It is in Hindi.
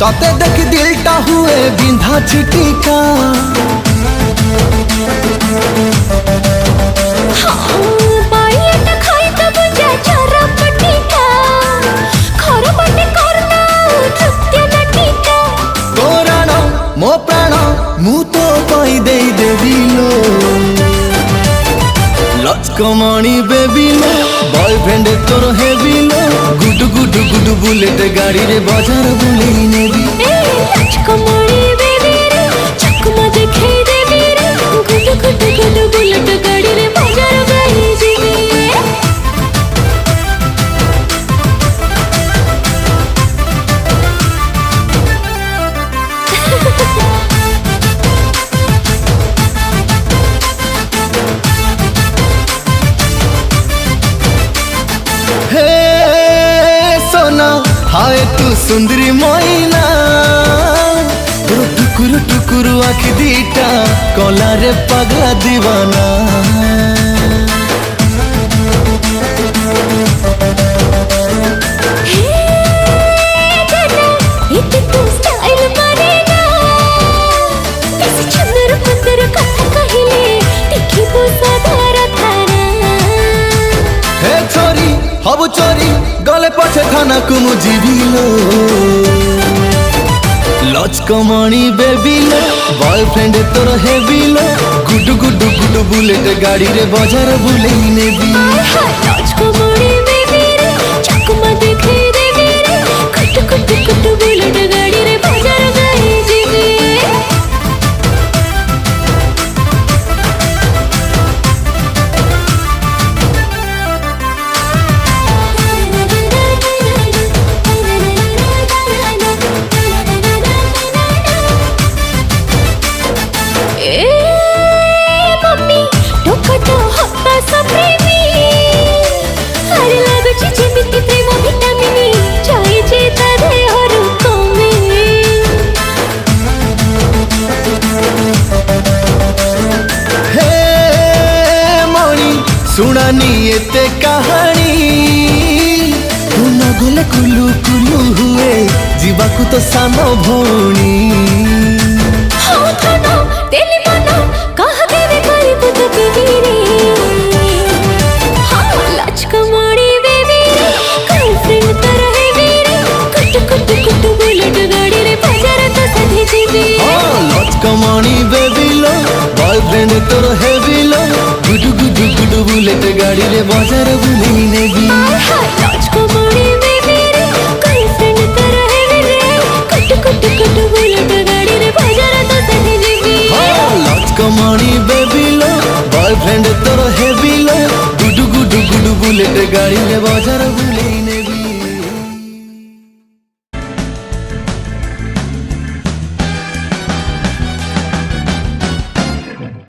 तते देख दिलटा हुए बिंधा छिटिका। मो प्राण मु तो पाई दे देविलो लचकमणी बेबिलो बॉयफ्रेंड तोर हेबिलो गुडु गुडु गुडु बुलेट गाड़ी रे बाजार बुलेई नेबी। लचकमणी बेबी रे चकमा देखे देबी रे गुडु गुडु गुडु बुलेट गाड़ी रे बाजार बुलेई जेबी। हाय तू सुंदरी मोइना टुकुरु टुकुरु आखि दीटा कला रे पगला दीवाना। हबु चोरी गले पछे खाना को मु जीविलो लचकमणी बेबिलो बॉयफ्रेंड तोर हेबिलो गुडु गुडु गुडु बुलेट गाड़ी रे बाजार बुलेई नेबी। लचकमणी बेबी रे चकमा देखे देबी रे गुडु गुडु गुडु बुलेट गाड़ी रे बाजार बुलेई जेबी। सुनानी एते कहानी तू न गले कुलू कुलू हुए जीवाकू तो सानो भौणी। लचकमणी बेबी रे गर्लफ्रेंड तर हेबी रे कुटु कुटु कुटु बुलेट गाड़ी रे बाजार तो सधे जेबी। लचकमणी बेबी लो बॉयफ्रेंड तोर हेबी लो गुडु गुडु गुडु बुलेट गाड़ी रे बाजार बुलेई नेबी। लचकमणी बेबी रे गर्लफ्रेंड तर हेबी रे कुटु कुटु कुटु बुलेट गाड़ी रे बाजार तो सधे जेबी। लचकमणी बेबी लो बॉयफ्रेंड तोर हेबी लो गुडु गुडु गुडु बुलेट गाड़ी रे बाजार